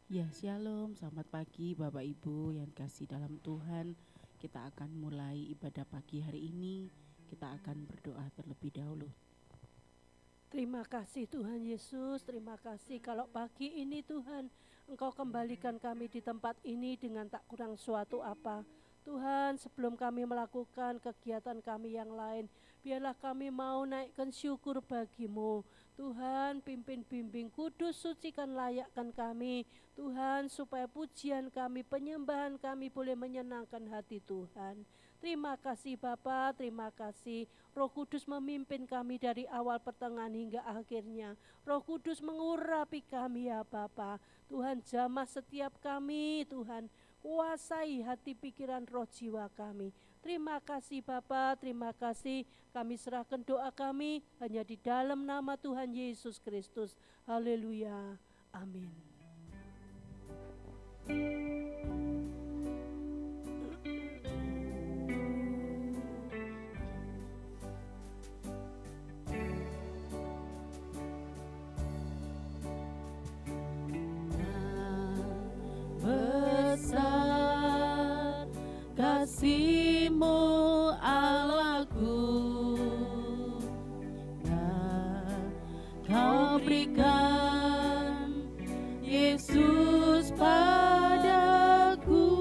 Ya, shalom, selamat pagi Bapak Ibu yang kasih dalam Tuhan. Kita akan mulai ibadah pagi hari ini. Kita akan berdoa terlebih dahulu. Terima kasih Tuhan Yesus, terima kasih kalau pagi ini Tuhan Engkau kembalikan kami di tempat ini dengan tak kurang suatu apa. Tuhan, sebelum kami melakukan kegiatan kami yang lain, biarlah kami mau naikkan syukur bagimu. Tuhan, pimpin bimbing kudus, sucikan layakkan kami. Tuhan, supaya pujian kami, penyembahan kami boleh menyenangkan hati Tuhan. Terima kasih Bapa, terima kasih. Roh Kudus memimpin kami dari awal pertengahan hingga akhirnya. Roh Kudus mengurapi kami ya Bapa. Tuhan jamah setiap kami Tuhan. Kuasai hati pikiran roh jiwa kami. Terima kasih Bapa, terima kasih. Kami serahkan doa kami hanya di dalam nama Tuhan Yesus Kristus. Haleluya. Amin. Besar kasih-Mu Allahku, yang Kau berikan Yesus padaku,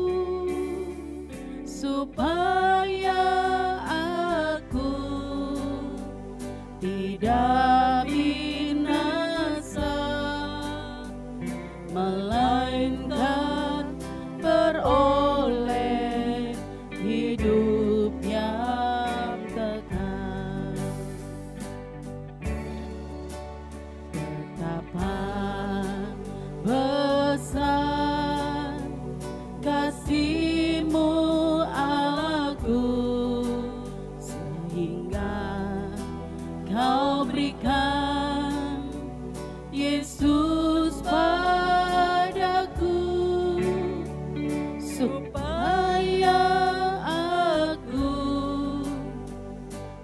supaya aku tidak binasa, melainkan beroleh hidup yang kekal. Betapa besar kasih-Mu Allahku, sehingga Kau berikan Yesus padaku, supaya aku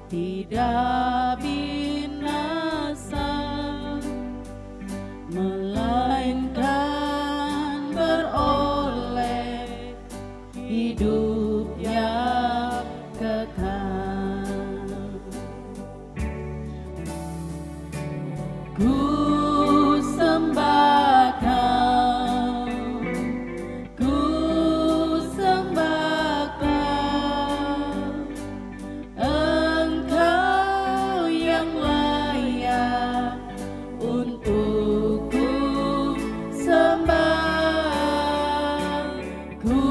tidak binasa, melainkan beroleh hidup yang kekal. Ku sembah Kau, ku sembah Kau, Engkau yang layak untuk ku sembah. Ku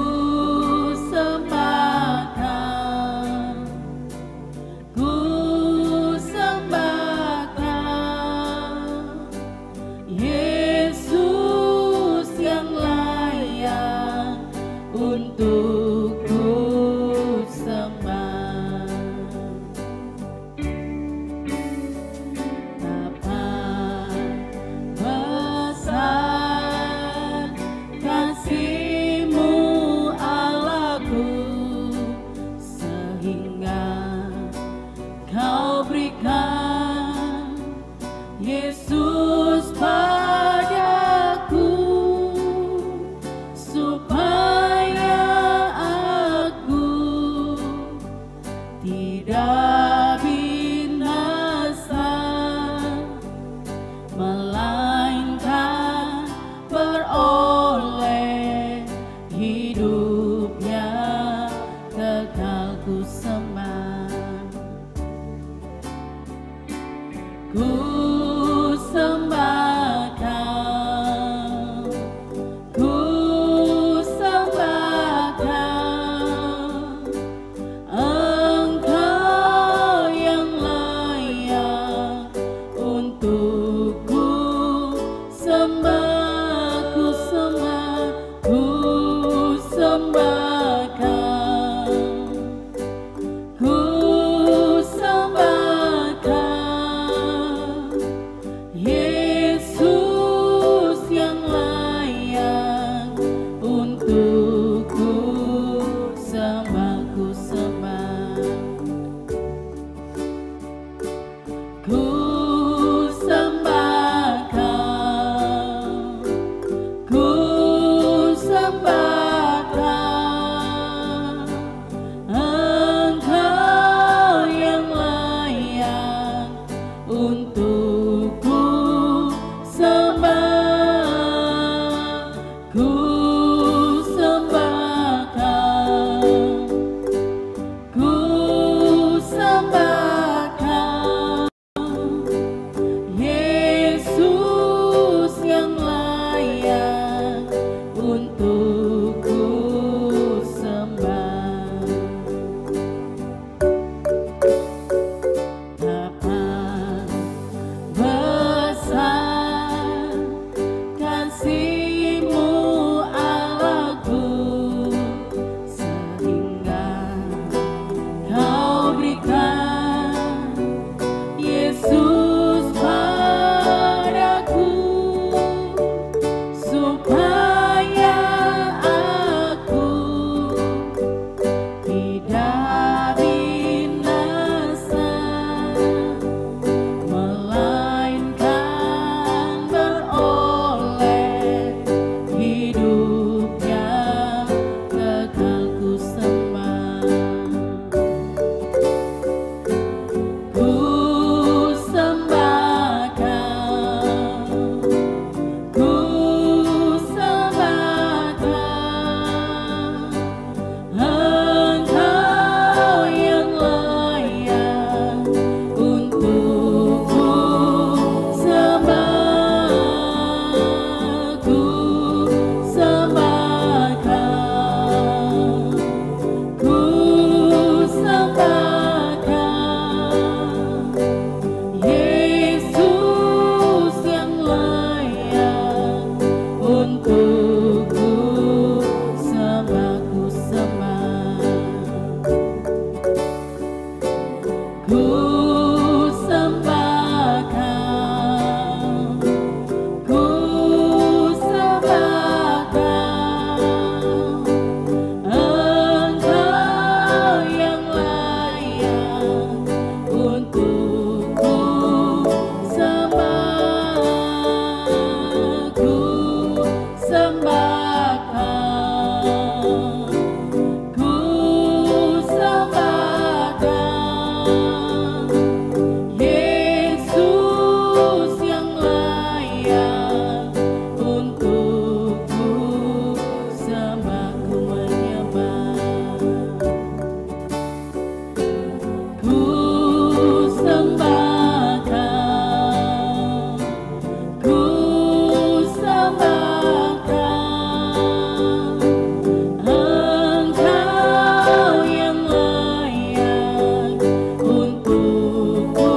sembah Kau, ku sembah Kau, Yesus yang layak untuk ku sembah. Betapa besar kasih-Mu Allahku, sehingga Kau berikan Yesus padaku, supaya aku tidak binasa, melainkan beroleh hidup yang kekal. Ku sembah, ku sembah Kau, ku sembah Kau, Engkau yang layak untuk ku sembah. Ku sembah, ku sembah Kau, ku sembah Kau, ku sembah Kau, ku sembah Kau, Engkau yang layak untuk ku sembah, ku sembah Kau, ku sembah Kau, Yesus yang layak untuk ku sembah, ku menyembah, ku sembah Kau, ku sembah Kau, Engkau yang layak untuk ku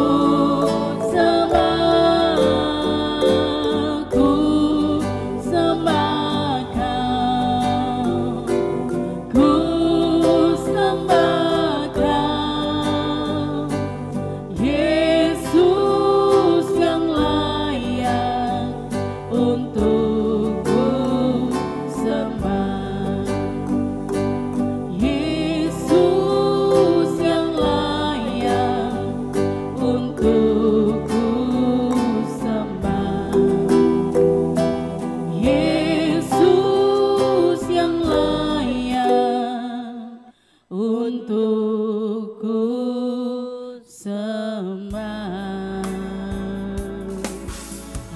sembah, ku sembah Kau, ku sembah Kau, Yesus yang layak untuk ku sembah, Yesus yang layak untuk ku sembah, Yesus yang layak untuk ku sembah.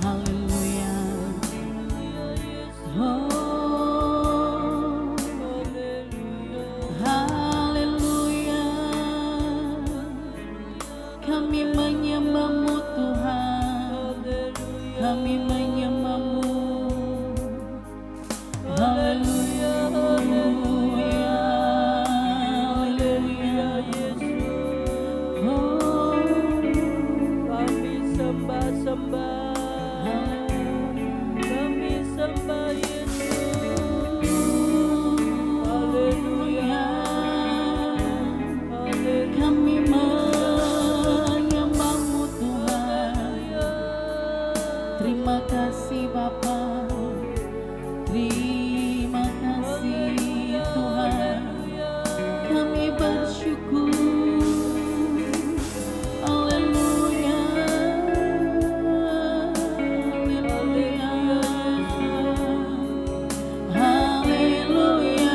Haleluya. Oh, haleluya. Kami menyembah-Mu Tuhan, kami menyembah-Mu. Haleluya, haleluya, haleluya. Oh, Kami sembah-sembah, kami sembah Yesus. Haleluya, haleluya. kami menyembah-Mu Tuhan. Terima kasih Bapa, terima kasih Tuhan. Kami bersyukur. Haleluya, haleluya, haleluya.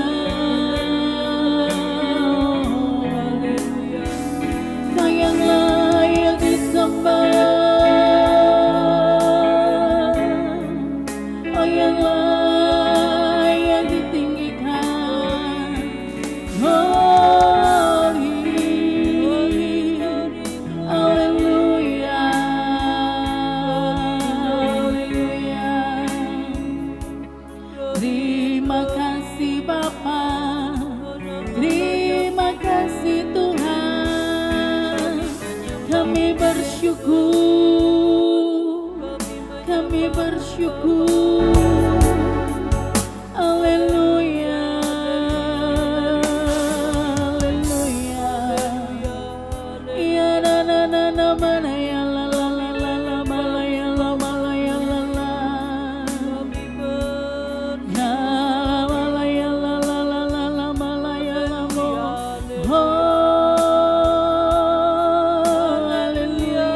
Kau yang layak disembah, Kau yang layak ditinggikan. Haleluya, haleluya. Terima kasih Bapa, terima kasih Tuhan. Kami bersyukur, kami bersyukur. Haleluya, haleluya. Ya na na na na mana ya la la la la la mala ya la mala ya la la. Ya mala ya la la la la la mala ya la mo. Oh, haleluya.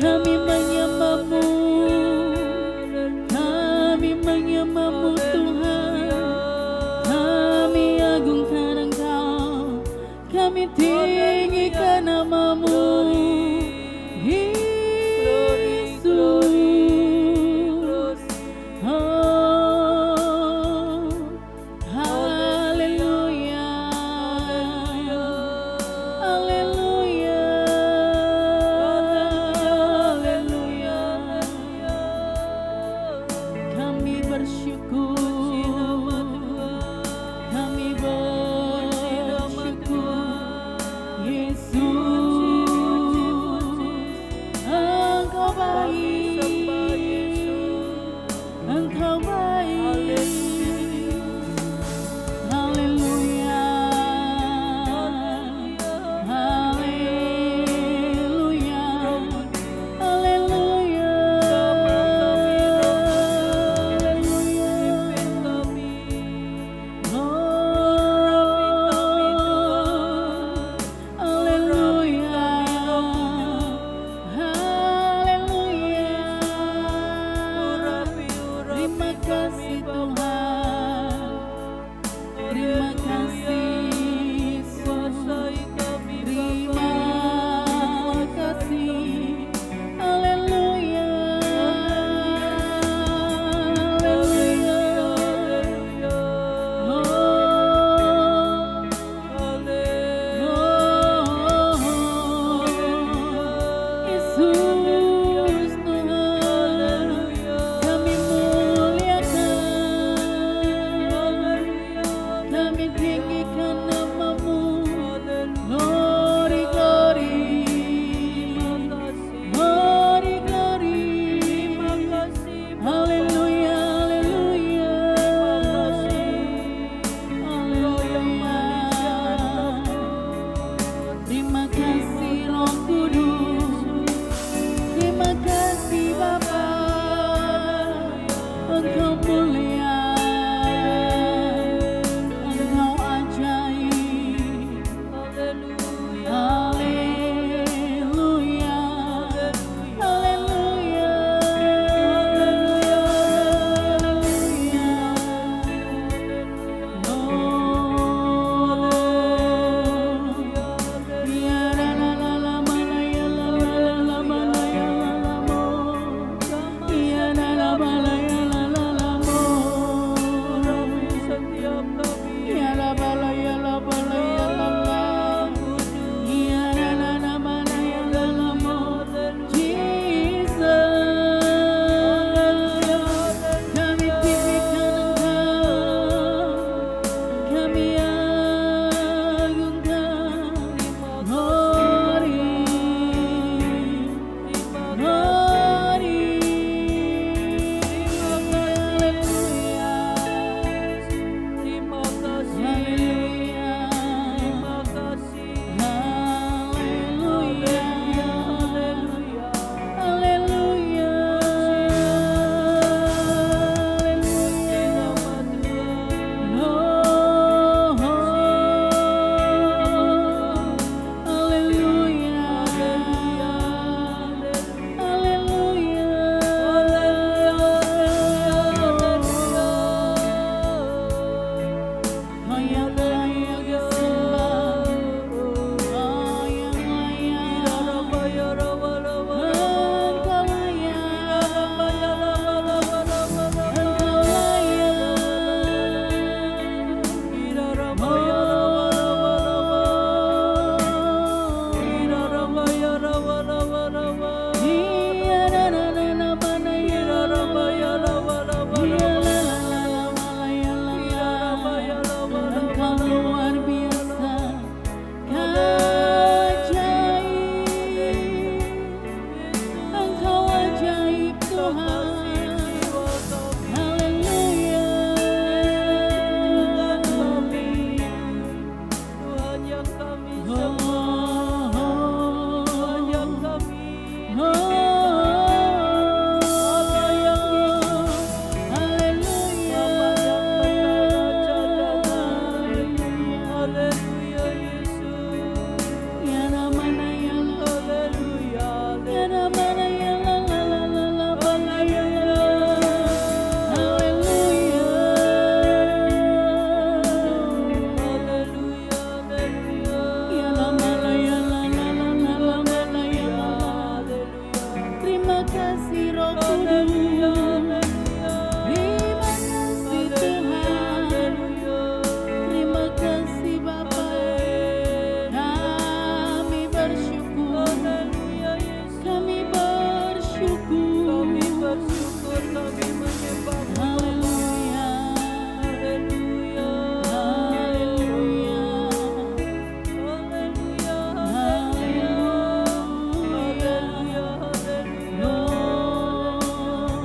kami menyembah-Mu, kami menyembah-Mu Tuhan, kami agungkan Engkau, kami tinggikan nama-Mu, Yesus. Oh, haleluya, haleluya, haleluya. Kami bersyukur, kami bersyukur, kasih Roh Kudus. Terima kasih Tuhan. Terima kasih Bapa. Kami bersyukur. Kami bersyukur. Kami menyembah. Haleluya. Haleluya. Haleluya. Haleluya. Haleluya. Haleluya. Lord,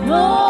Hallelujah.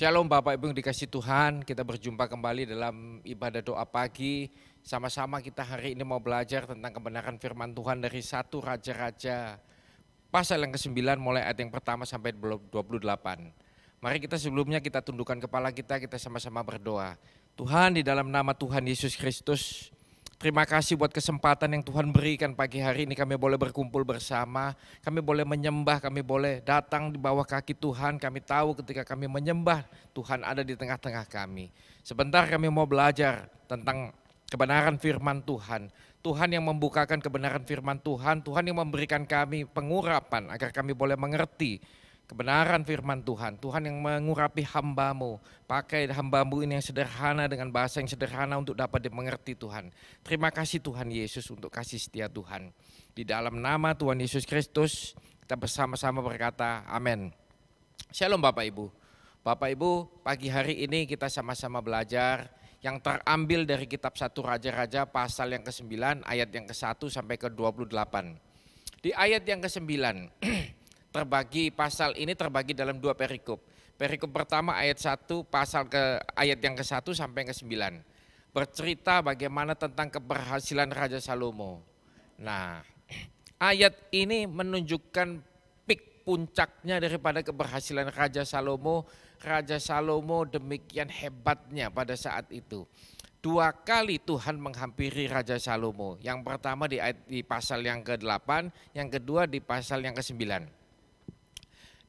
Shalom Bapak Ibu yang dikasih Tuhan, kita berjumpa kembali dalam ibadah doa pagi. Sama-sama kita hari ini mau belajar tentang kebenaran firman Tuhan dari 1 Raja-Raja pasal yang ke-9 mulai ayat yang pertama sampai 28. Mari kita sebelumnya kita tundukkan kepala kita sama-sama berdoa. Tuhan, di dalam nama Tuhan Yesus Kristus, terima kasih buat kesempatan yang Tuhan berikan pagi hari ini, kami boleh berkumpul bersama, kami boleh menyembah, kami boleh datang di bawah kaki Tuhan. Kami tahu ketika kami menyembah, Tuhan ada di tengah-tengah kami. Sebentar kami mau belajar tentang kebenaran firman Tuhan. Tuhan yang membukakan kebenaran firman Tuhan, Tuhan yang memberikan kami pengurapan agar kami boleh mengerti kebenaran firman Tuhan. Tuhan yang mengurapi hamba-Mu, pakai hamba-Mu ini yang sederhana dengan bahasa yang sederhana untuk dapat dimengerti Tuhan. Terima kasih Tuhan Yesus untuk kasih setia Tuhan. Di dalam nama Tuhan Yesus Kristus kita bersama-sama berkata amin. Shalom Bapak Ibu. Bapak Ibu, pagi hari ini kita sama-sama belajar yang terambil dari kitab 1 Raja-Raja pasal yang ke-9 ayat yang ke-1 sampai ke-28. Di ayat yang ke-9 pasal ini terbagi dalam 2 perikop. Perikop pertama ayat 1 ayat yang ke-1 sampai ke-9. Bercerita bagaimana tentang keberhasilan Raja Salomo. Nah, ayat ini menunjukkan peak puncaknya daripada keberhasilan Raja Salomo. Raja Salomo demikian hebatnya pada saat itu. 2 kali Tuhan menghampiri Raja Salomo. Yang pertama di pasal yang ke-8, yang kedua di pasal yang ke-9.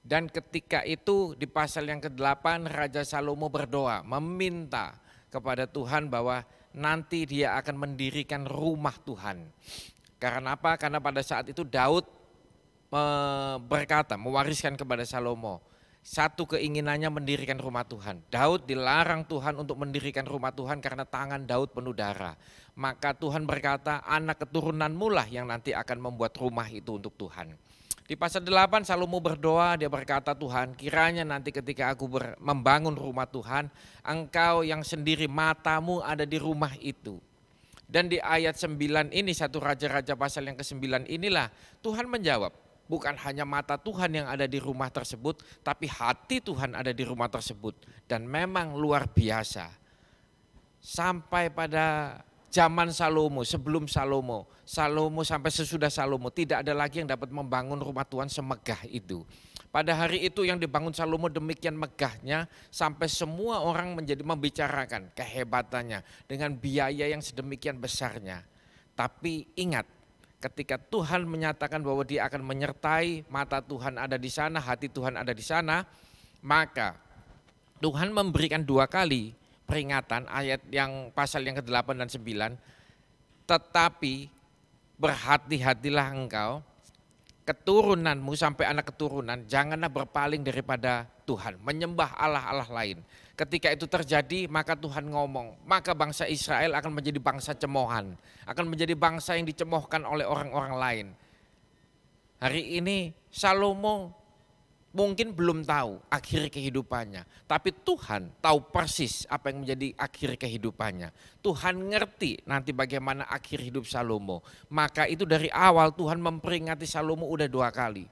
Dan ketika itu di pasal yang ke-8 Raja Salomo berdoa meminta kepada Tuhan bahwa nanti dia akan mendirikan rumah Tuhan. Karena apa? Karena pada saat itu Daud berkata, mewariskan kepada Salomo. Satu keinginannya mendirikan rumah Tuhan. Daud dilarang Tuhan untuk mendirikan rumah Tuhan karena tangan Daud penuh darah. Maka Tuhan berkata, anak keturunanmu lah yang nanti akan membuat rumah itu untuk Tuhan. Di pasal 8 Salomo berdoa, dia berkata, Tuhan kiranya nanti ketika aku membangun rumah Tuhan, Engkau yang sendiri matamu ada di rumah itu. Dan di ayat 9 ini 1 Raja-Raja pasal yang ke-9 inilah Tuhan menjawab, bukan hanya mata Tuhan yang ada di rumah tersebut, tapi hati Tuhan ada di rumah tersebut. Dan memang luar biasa. Sampai pada zaman Salomo, sebelum Salomo sampai sesudah Salomo, tidak ada lagi yang dapat membangun rumah Tuhan semegah itu. Pada hari itu yang dibangun Salomo demikian megahnya sampai semua orang menjadi membicarakan kehebatannya dengan biaya yang sedemikian besarnya. Tapi ingat, ketika Tuhan menyatakan bahwa dia akan menyertai, mata Tuhan ada di sana, hati Tuhan ada di sana, maka Tuhan memberikan 2 kali peringatan ayat yang pasal yang ke-8 dan 9. Tetapi berhati-hatilah engkau, keturunanmu sampai anak keturunan, janganlah berpaling daripada Tuhan, menyembah Allah-Allah lain. Ketika itu terjadi maka Tuhan ngomong, maka bangsa Israel akan menjadi bangsa cemoohan, akan menjadi bangsa yang dicemoohkan oleh orang-orang lain. Hari ini Salomo mungkin belum tahu akhir kehidupannya, tapi Tuhan tahu persis apa yang menjadi akhir kehidupannya. Tuhan ngerti nanti bagaimana akhir hidup Salomo. Maka itu dari awal Tuhan memperingati Salomo udah 2 kali.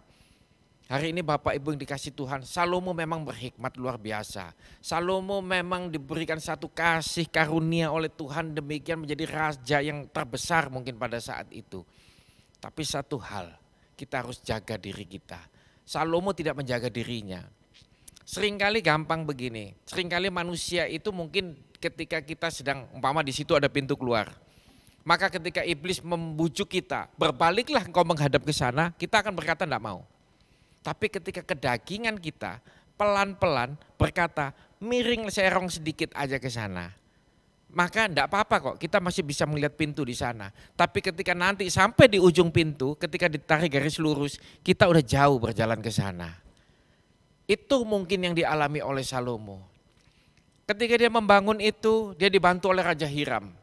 Hari ini Bapak Ibu yang dikasih Tuhan, Salomo memang berhikmat luar biasa. Salomo memang diberikan satu kasih karunia oleh Tuhan, demikian menjadi raja yang terbesar mungkin pada saat itu. Tapi satu hal, kita harus jaga diri kita. Salomo tidak menjaga dirinya. Seringkali gampang begini, seringkali manusia itu mungkin ketika kita sedang, umpama di situ ada pintu keluar. Maka ketika iblis membujuk kita, berbaliklah engkau menghadap ke sana, kita akan berkata enggak mau. Tapi ketika kedagingan kita pelan-pelan berkata, miring serong sedikit aja ke sana. Maka enggak apa-apa kok, kita masih bisa melihat pintu di sana. Tapi ketika nanti sampai di ujung pintu, ketika ditarik garis lurus, kita udah jauh berjalan ke sana. Itu mungkin yang dialami oleh Salomo. Ketika dia membangun itu, dia dibantu oleh Raja Hiram.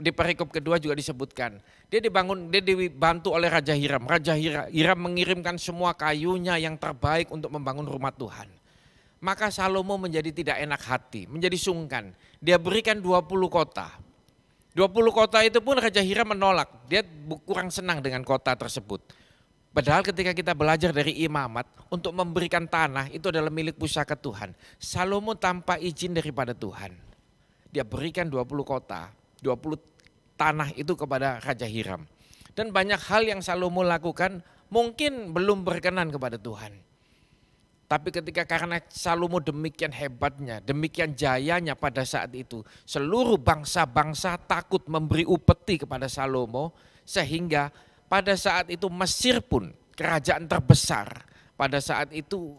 Di perikop kedua juga disebutkan, dia dibantu oleh Raja Hiram. Raja Hiram mengirimkan semua kayunya yang terbaik untuk membangun rumah Tuhan. Maka Salomo menjadi tidak enak hati, menjadi sungkan. Dia berikan 20 kota. 20 kota itu pun Raja Hiram menolak, dia kurang senang dengan kota tersebut. Padahal ketika kita belajar dari imamat, untuk memberikan tanah itu adalah milik pusaka Tuhan. Salomo tanpa izin daripada Tuhan, dia berikan 20 kota, 20 tanah itu kepada Raja Hiram. Dan banyak hal yang Salomo lakukan mungkin belum berkenan kepada Tuhan. Tapi ketika karena Salomo demikian hebatnya, demikian jayanya pada saat itu, seluruh bangsa-bangsa takut memberi upeti kepada Salomo, sehingga pada saat itu Mesir pun, kerajaan terbesar, pada saat itu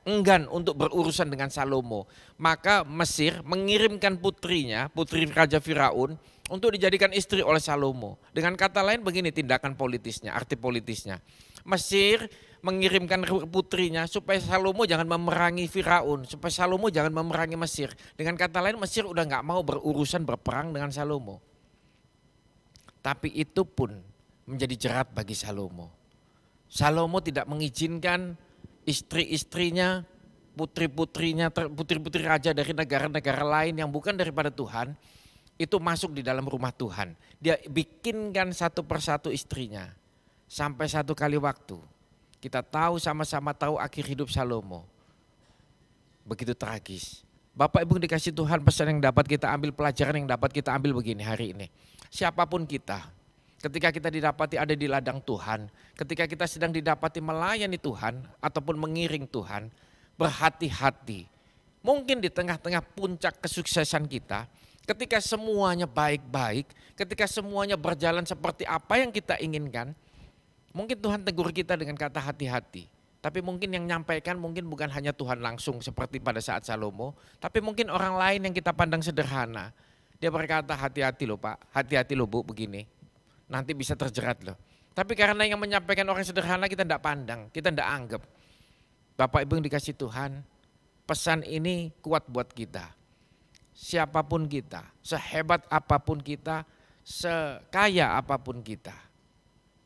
enggan untuk berurusan dengan Salomo. Maka Mesir mengirimkan putrinya, putri Raja Firaun, untuk dijadikan istri oleh Salomo. Dengan kata lain begini tindakan politisnya, arti politisnya. Mesir mengirimkan putrinya supaya Salomo jangan memerangi Firaun, supaya Salomo jangan memerangi Mesir. Dengan kata lain Mesir udah gak mau berurusan berperang dengan Salomo. Tapi itu pun menjadi jerat bagi Salomo. Salomo tidak mengizinkan istri-istrinya, putri-putrinya, putri-putri raja dari negara-negara lain yang bukan daripada Tuhan, itu masuk di dalam rumah Tuhan. Dia bikinkan satu persatu istrinya. Sampai satu kali waktu, kita tahu sama-sama tahu akhir hidup Salomo. Begitu tragis. Bapak Ibu dikasih Tuhan, pesan yang dapat kita ambil, pelajaran yang dapat kita ambil begini hari ini. Siapapun kita, ketika kita didapati ada di ladang Tuhan, ketika kita sedang didapati melayani Tuhan ataupun mengiring Tuhan, berhati-hati. Mungkin di tengah-tengah puncak kesuksesan kita, ketika semuanya baik-baik, ketika semuanya berjalan seperti apa yang kita inginkan, mungkin Tuhan tegur kita dengan kata hati-hati. Tapi mungkin yang nyampaikan mungkin bukan hanya Tuhan langsung seperti pada saat Salomo, tapi mungkin orang lain yang kita pandang sederhana. Dia berkata hati-hati loh Pak, hati-hati loh Bu begini, nanti bisa terjerat loh. Tapi karena yang menyampaikan orang sederhana kita tidak pandang, kita tidak anggap. Bapak Ibu yang dikasih Tuhan, pesan ini kuat buat kita. Siapapun kita, sehebat apapun kita, sekaya apapun kita,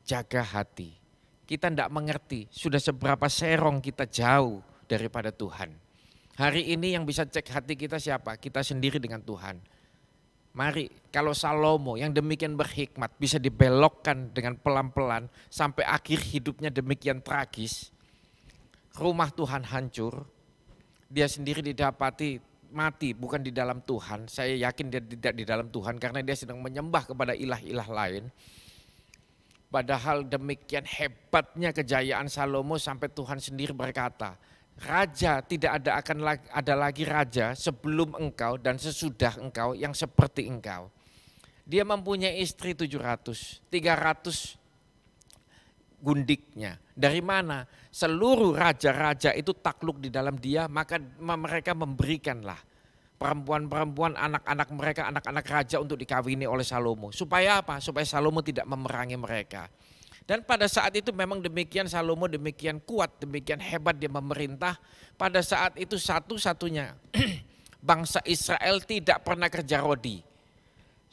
jaga hati. Kita tidak mengerti sudah seberapa serong kita jauh daripada Tuhan. Hari ini yang bisa cek hati kita siapa? Kita sendiri dengan Tuhan. Mari kalau Salomo yang demikian berhikmat bisa dibelokkan dengan pelan-pelan sampai akhir hidupnya demikian tragis. Rumah Tuhan hancur, dia sendiri didapati mati bukan di dalam Tuhan. Saya yakin dia tidak di dalam Tuhan karena dia sedang menyembah kepada ilah-ilah lain. Padahal demikian hebatnya kejayaan Salomo sampai Tuhan sendiri berkata, raja tidak ada lagi raja sebelum engkau dan sesudah engkau yang seperti engkau. Dia mempunyai istri 700, 300 gundiknya. Dari mana? Seluruh raja-raja itu takluk di dalam dia, maka mereka memberikanlah perempuan-perempuan, anak-anak mereka, anak-anak raja untuk dikawini oleh Salomo. Supaya apa? Supaya Salomo tidak memerangi mereka. Dan pada saat itu memang demikian Salomo demikian kuat, demikian hebat dia memerintah. Pada saat itu satu-satunya bangsa Israel tidak pernah kerja rodi.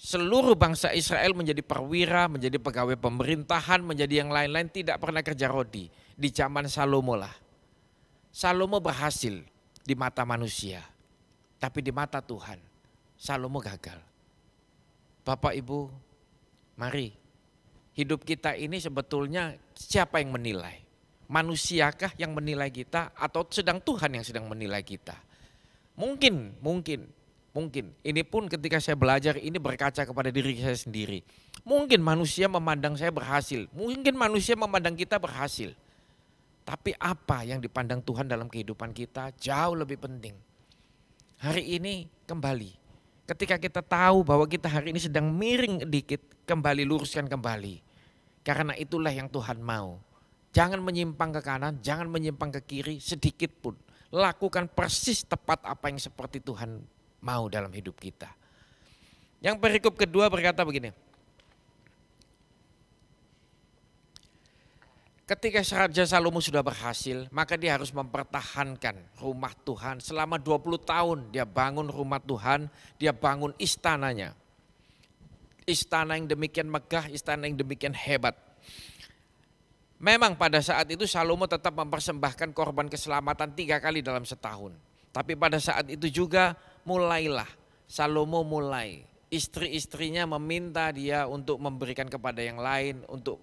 Seluruh bangsa Israel menjadi perwira, menjadi pegawai pemerintahan, menjadi yang lain-lain tidak pernah kerja rodi. Di zaman Salomo lah. Salomo berhasil di mata manusia. Tapi di mata Tuhan, Salomo gagal. Bapak Ibu, mari hidup kita ini sebetulnya siapa yang menilai? Manusiakah yang menilai kita atau sedang Tuhan yang sedang menilai kita? Mungkin. Ini pun ketika saya belajar ini berkaca kepada diri saya sendiri. Mungkin manusia memandang saya berhasil, mungkin manusia memandang kita berhasil. Tapi apa yang dipandang Tuhan dalam kehidupan kita jauh lebih penting. Hari ini kembali, ketika kita tahu bahwa kita hari ini sedang miring dikit, kembali luruskan kembali. Karena itulah yang Tuhan mau. Jangan menyimpang ke kanan, jangan menyimpang ke kiri sedikit pun. Lakukan persis tepat apa yang seperti Tuhan mau dalam hidup kita. Yang perikop kedua berkata begini. Ketika Raja Salomo sudah berhasil, maka dia harus mempertahankan rumah Tuhan. Selama 20 tahun dia bangun rumah Tuhan, dia bangun istananya. Istana yang demikian megah, istana yang demikian hebat. Memang pada saat itu Salomo tetap mempersembahkan korban keselamatan 3 kali dalam setahun. Tapi pada saat itu juga mulailah Salomo istri-istrinya meminta dia untuk memberikan kepada yang lain, untuk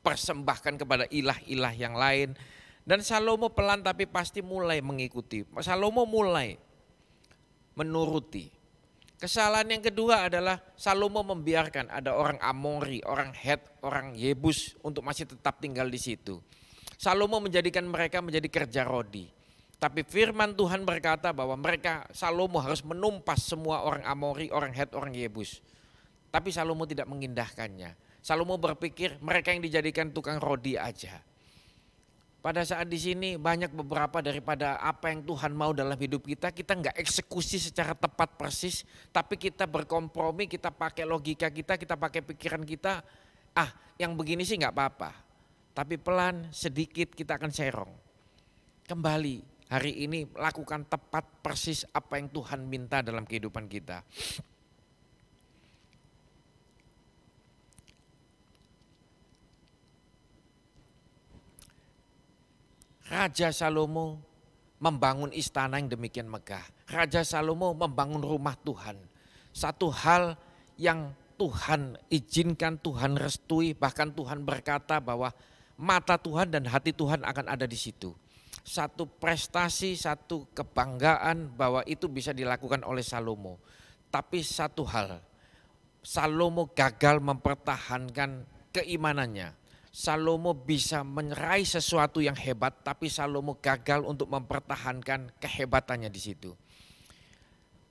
persembahkan kepada ilah-ilah yang lain. Dan Salomo pelan tapi pasti mulai mengikuti. Salomo mulai menuruti. Kesalahan yang kedua adalah Salomo membiarkan ada orang Amori, orang Het, orang Yebus untuk masih tetap tinggal di situ. Salomo menjadikan mereka menjadi kerja rodi. Tapi firman Tuhan berkata bahwa Salomo harus menumpas semua orang Amori, orang Het, orang Yebus. Tapi Salomo tidak mengindahkannya. Salomo berpikir mereka yang dijadikan tukang rodi aja. Pada saat di sini banyak beberapa daripada apa yang Tuhan mau dalam hidup kita nggak eksekusi secara tepat persis. Tapi kita berkompromi, kita pakai logika kita pakai pikiran kita. Yang begini sih nggak apa-apa. Tapi pelan, sedikit kita akan serong. Kembali. Hari ini lakukan tepat persis apa yang Tuhan minta dalam kehidupan kita. Raja Salomo membangun istana yang demikian megah. Raja Salomo membangun rumah Tuhan. Satu hal yang Tuhan izinkan, Tuhan restui, bahkan Tuhan berkata bahwa mata Tuhan dan hati Tuhan akan ada di situ. Satu prestasi, satu kebanggaan bahwa itu bisa dilakukan oleh Salomo. Tapi satu hal, Salomo gagal mempertahankan keimanannya. Salomo bisa meraih sesuatu yang hebat, tapi Salomo gagal untuk mempertahankan kehebatannya di situ.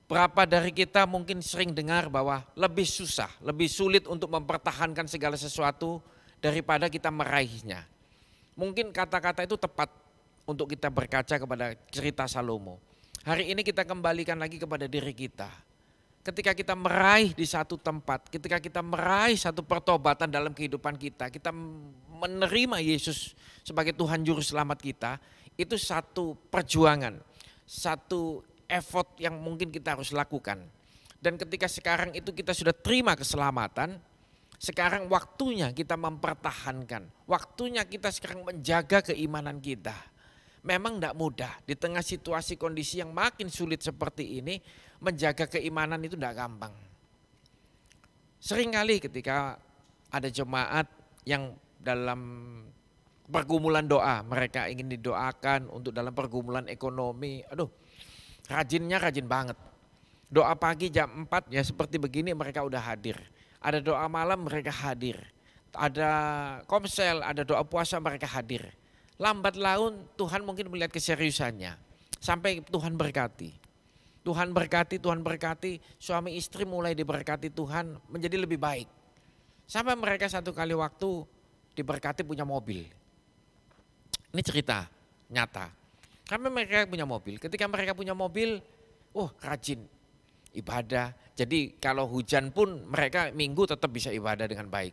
Berapa dari kita mungkin sering dengar bahwa lebih susah, lebih sulit untuk mempertahankan segala sesuatu daripada kita meraihnya. Mungkin kata-kata itu tepat untuk kita berkaca kepada cerita Salomo. Hari ini kita kembalikan lagi kepada diri kita. Ketika kita meraih di satu tempat, ketika kita meraih satu pertobatan dalam kehidupan kita menerima Yesus sebagai Tuhan Juru Selamat kita, itu satu perjuangan, satu effort yang mungkin kita harus lakukan. Dan ketika sekarang itu kita sudah terima keselamatan, sekarang waktunya kita mempertahankan, waktunya kita sekarang menjaga keimanan kita. Memang tidak mudah di tengah situasi kondisi yang makin sulit seperti ini, menjaga keimanan itu tidak gampang. Seringkali ketika ada jemaat yang dalam pergumulan doa, mereka ingin didoakan untuk dalam pergumulan ekonomi, rajin banget. Doa pagi jam 4 ya seperti begini mereka udah hadir. Ada doa malam mereka hadir. Ada komsel, ada doa puasa mereka hadir. Lambat laun Tuhan mungkin melihat keseriusannya. Sampai Tuhan berkati. Tuhan berkati, suami istri mulai diberkati Tuhan menjadi lebih baik. Sampai mereka satu kali waktu diberkati punya mobil. Ini cerita nyata. Sampai mereka punya mobil. Ketika mereka punya mobil, rajin ibadah. Jadi kalau hujan pun mereka minggu tetap bisa ibadah dengan baik.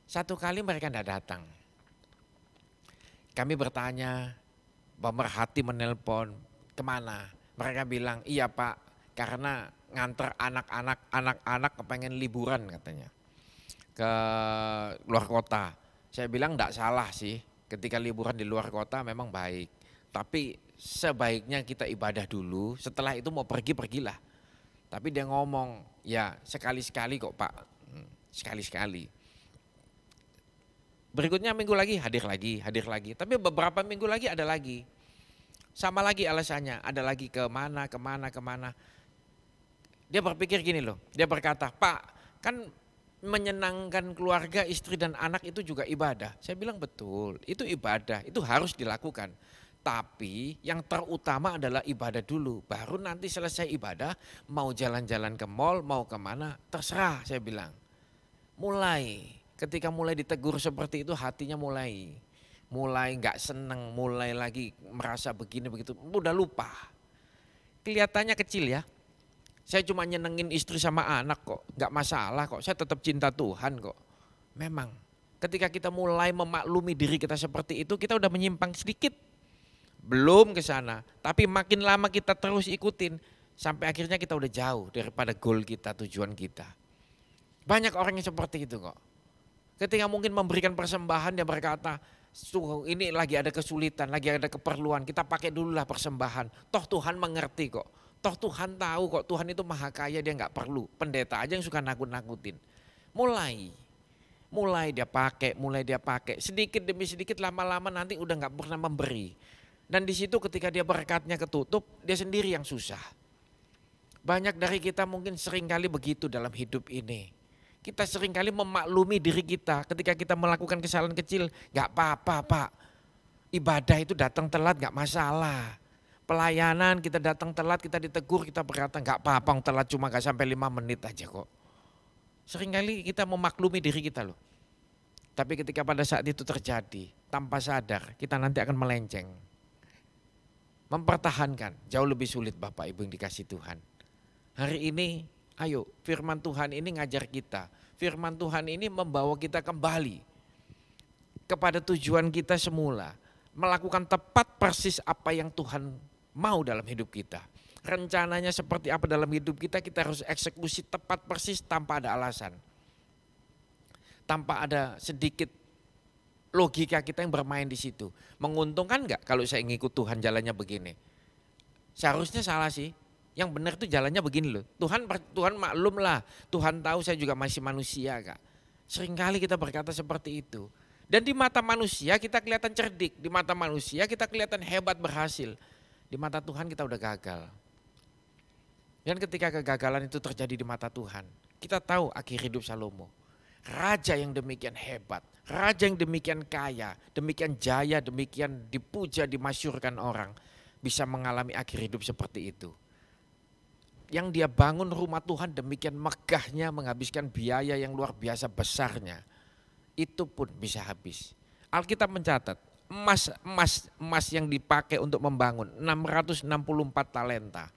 Satu kali mereka tidak datang. Kami bertanya, pemerhati menelpon, kemana? Mereka bilang, iya Pak, karena nganter anak-anak kepengen liburan katanya. Ke luar kota. Saya bilang enggak salah sih, ketika liburan di luar kota memang baik. Tapi sebaiknya kita ibadah dulu, setelah itu mau pergilah. Tapi dia ngomong, ya sekali-sekali kok Pak, sekali-sekali. Berikutnya minggu lagi hadir lagi. Tapi beberapa minggu lagi ada lagi. Sama lagi alasannya, ada lagi kemana. Dia berpikir gini loh, dia berkata, Pak kan menyenangkan keluarga, istri dan anak itu juga ibadah. Saya bilang betul, itu ibadah, itu harus dilakukan. Tapi yang terutama adalah ibadah dulu, baru nanti selesai ibadah mau jalan-jalan ke mall, mau kemana, terserah saya bilang. Ketika mulai ditegur seperti itu hatinya mulai nggak seneng, mulai lagi merasa begini begitu, udah lupa. Kelihatannya kecil ya, saya cuma nyenengin istri sama anak kok, nggak masalah kok, saya tetap cinta Tuhan kok. Memang ketika kita mulai memaklumi diri kita seperti itu, kita udah menyimpang sedikit. Belum ke sana, tapi makin lama kita terus ikutin, sampai akhirnya kita udah jauh daripada goal kita, tujuan kita. Banyak orang yang seperti itu kok. Ketika mungkin memberikan persembahan dia berkata, ini lagi ada kesulitan, lagi ada keperluan, kita pakai dululah persembahan. Toh Tuhan mengerti kok, toh Tuhan tahu kok, Tuhan itu maha kaya, dia nggak perlu. Pendeta aja yang suka nakut-nakutin. Mulai Mulai dia pakai, sedikit demi sedikit lama-lama nanti udah nggak pernah memberi. Dan di situ ketika dia berkatnya ketutup, dia sendiri yang susah. Banyak dari kita mungkin seringkali begitu dalam hidup ini. Kita seringkali memaklumi diri kita ketika kita melakukan kesalahan kecil, nggak apa-apa Pak. Ibadah itu datang telat nggak masalah. Pelayanan kita datang telat, kita ditegur, kita berkata nggak apa-apa, telat cuma nggak sampai 5 menit aja kok. Seringkali kita memaklumi diri kita loh. Tapi ketika pada saat itu terjadi, tanpa sadar kita nanti akan melenceng. Mempertahankan jauh lebih sulit Bapak Ibu yang dikasih Tuhan. Hari ini ayo firman Tuhan ini ngajar kita. Firman Tuhan ini membawa kita kembali kepada tujuan kita semula. Melakukan tepat persis apa yang Tuhan mau dalam hidup kita. Rencananya seperti apa dalam hidup kita, kita harus eksekusi tepat persis tanpa ada alasan. Tanpa ada sedikit logika kita yang bermain di situ. Menguntungkan enggak kalau saya ngikut Tuhan jalannya begini? Seharusnya salah sih. Yang benar itu jalannya begini loh. Tuhan maklum lah. Tuhan tahu saya juga masih manusia Kak. Seringkali kita berkata seperti itu. Dan di mata manusia kita kelihatan cerdik. Di mata manusia kita kelihatan hebat berhasil. Di mata Tuhan kita udah gagal. Dan ketika kegagalan itu terjadi di mata Tuhan, kita tahu akhir hidup Salomo. Raja yang demikian hebat, raja yang demikian kaya, demikian jaya, demikian dipuja, dimasyurkan orang, bisa mengalami akhir hidup seperti itu. Yang dia bangun rumah Tuhan demikian megahnya, menghabiskan biaya yang luar biasa besarnya, itu pun bisa habis. Alkitab mencatat, emas yang dipakai untuk membangun 664 talenta.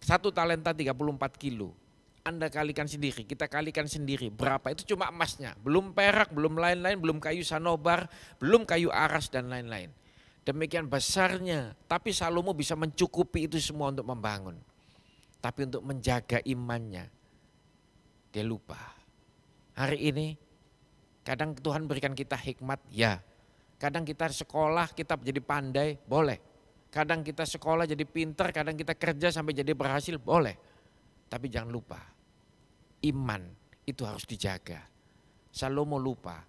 1 talenta 34 kilo. Anda kalikan sendiri, kita kalikan sendiri. Berapa? Itu cuma emasnya. Belum perak, belum lain-lain, belum kayu sanobar, belum kayu aras dan lain-lain. Demikian besarnya. Tapi Salomo bisa mencukupi itu semua untuk membangun. Tapi untuk menjaga imannya, dia lupa. Hari ini kadang Tuhan berikan kita hikmat, ya. Kadang kita sekolah, kita jadi pandai, boleh. Kadang kita sekolah jadi pinter, kadang kita kerja sampai jadi berhasil, boleh. Tapi jangan lupa, iman itu harus dijaga. Salomo lupa,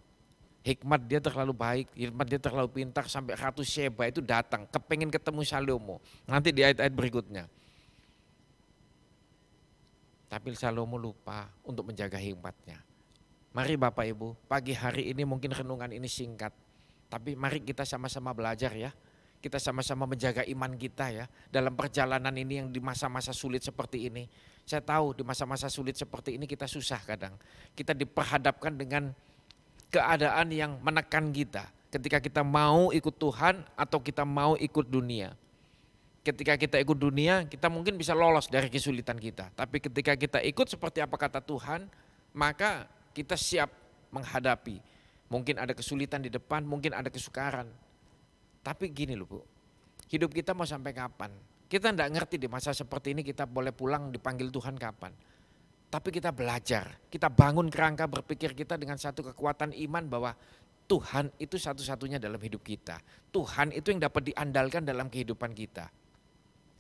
hikmat dia terlalu baik, hikmat dia terlalu pintar sampai Ratu Sheba itu datang, kepengen ketemu Salomo. Nanti di ayat-ayat berikutnya. Tapi Salomo lupa untuk menjaga hikmatnya. Mari Bapak Ibu, pagi hari ini mungkin renungan ini singkat. Tapi mari kita sama-sama belajar ya. Kita sama-sama menjaga iman kita ya. Dalam perjalanan ini yang di masa-masa sulit seperti ini. Saya tahu di masa-masa sulit seperti ini kita susah kadang. Kita diperhadapkan dengan keadaan yang menekan kita. Ketika kita mau ikut Tuhan atau kita mau ikut dunia. Ketika kita ikut dunia kita mungkin bisa lolos dari kesulitan kita. Tapi ketika kita ikut seperti apa kata Tuhan, maka kita siap menghadapi. Mungkin ada kesulitan di depan, mungkin ada kesukaran. Tapi gini loh Bu, hidup kita mau sampai kapan? Kita enggak ngerti di masa seperti ini kita boleh pulang dipanggil Tuhan kapan. Tapi kita belajar, kita bangun kerangka berpikir kita dengan satu kekuatan iman bahwa Tuhan itu satu-satunya dalam hidup kita. Tuhan itu yang dapat diandalkan dalam kehidupan kita.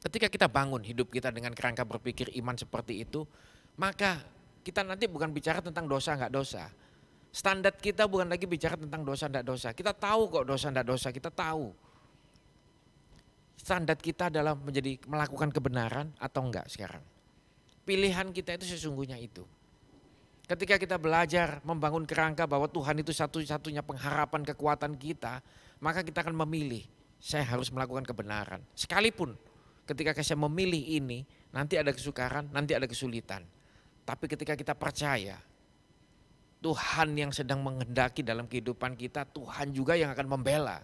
Ketika kita bangun hidup kita dengan kerangka berpikir iman seperti itu, maka kita nanti bukan bicara tentang dosa enggak dosa. Standar kita bukan lagi bicara tentang dosa tidak dosa. Kita tahu kok dosa tidak dosa, kita tahu. Standar kita adalah melakukan kebenaran atau enggak sekarang. Pilihan kita itu sesungguhnya itu. Ketika kita belajar membangun kerangka bahwa Tuhan itu satu-satunya pengharapan kekuatan kita, maka kita akan memilih, saya harus melakukan kebenaran. Sekalipun ketika saya memilih ini, nanti ada kesukaran, nanti ada kesulitan. Tapi ketika kita percaya, Tuhan yang sedang menghendaki dalam kehidupan kita, Tuhan juga yang akan membela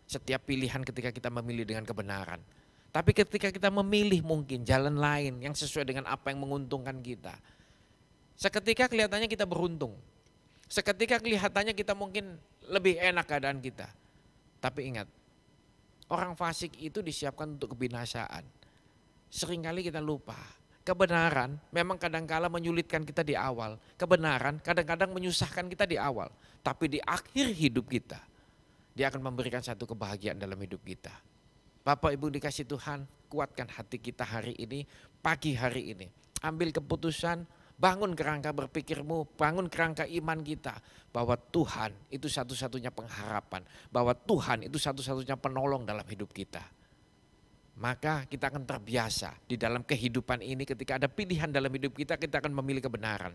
setiap pilihan ketika kita memilih dengan kebenaran. Tapi ketika kita memilih mungkin jalan lain yang sesuai dengan apa yang menguntungkan kita, seketika kelihatannya kita beruntung. Seketika kelihatannya kita mungkin lebih enak keadaan kita. Tapi ingat, orang fasik itu disiapkan untuk kebinasaan. Seringkali kita lupa. Kebenaran memang kadang-kala menyulitkan kita di awal. Kebenaran kadang-kadang menyusahkan kita di awal. Tapi di akhir hidup kita, dia akan memberikan satu kebahagiaan dalam hidup kita. Bapak Ibu dikasih Tuhan, kuatkan hati kita hari ini, pagi hari ini. Ambil keputusan, Bangun kerangka berpikirmu, bangun kerangka iman kita. Bahwa Tuhan itu satu-satunya pengharapan. Bahwa Tuhan itu satu-satunya penolong dalam hidup kita. Maka kita akan terbiasa di dalam kehidupan ini, ketika ada pilihan dalam hidup kita akan memilih kebenaran.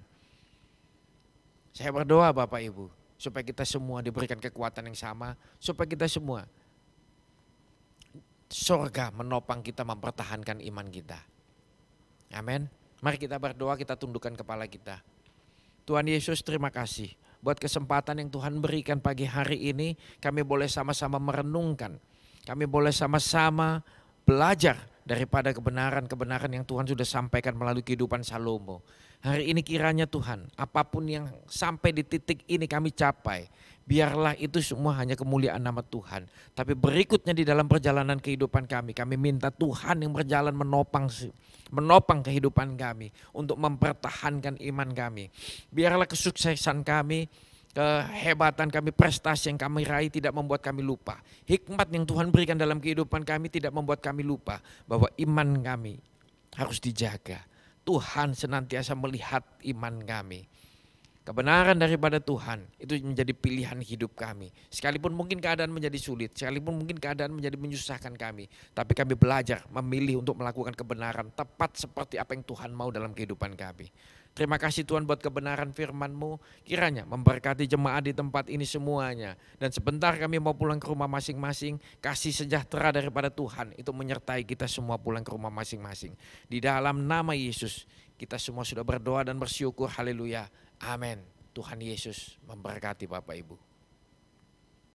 Saya berdoa Bapak Ibu, supaya kita semua diberikan kekuatan yang sama, supaya kita semua surga menopang kita mempertahankan iman kita. Amin. Mari kita berdoa, kita tundukkan kepala kita. Tuhan Yesus, terima kasih buat kesempatan yang Tuhan berikan pagi hari ini. Kami boleh sama-sama merenungkan, kami boleh sama-sama belajar daripada kebenaran-kebenaran yang Tuhan sudah sampaikan melalui kehidupan Salomo. Hari ini kiranya Tuhan, apapun yang sampai di titik ini kami capai, biarlah itu semua hanya kemuliaan nama Tuhan. Tapi berikutnya di dalam perjalanan kehidupan kami minta Tuhan yang berjalan menopang kehidupan kami untuk mempertahankan iman kami. Biarlah kesuksesan kami, kehebatan kami, prestasi yang kami raih tidak membuat kami lupa. Hikmat yang Tuhan berikan dalam kehidupan kami tidak membuat kami lupa bahwa iman kami harus dijaga. Tuhan senantiasa melihat iman kami. Kebenaran daripada Tuhan itu menjadi pilihan hidup kami. Sekalipun mungkin keadaan menjadi sulit, sekalipun mungkin keadaan menjadi menyusahkan kami, tapi kami belajar memilih untuk melakukan kebenaran tepat seperti apa yang Tuhan mau dalam kehidupan kami. Terima kasih Tuhan buat kebenaran firman-Mu, kiranya memberkati jemaat di tempat ini semuanya. Dan sebentar kami mau pulang ke rumah masing-masing, kasih sejahtera daripada Tuhan itu menyertai kita semua pulang ke rumah masing-masing. Di dalam nama Yesus kita semua sudah berdoa dan bersyukur, haleluya, amin. Tuhan Yesus memberkati Bapak Ibu.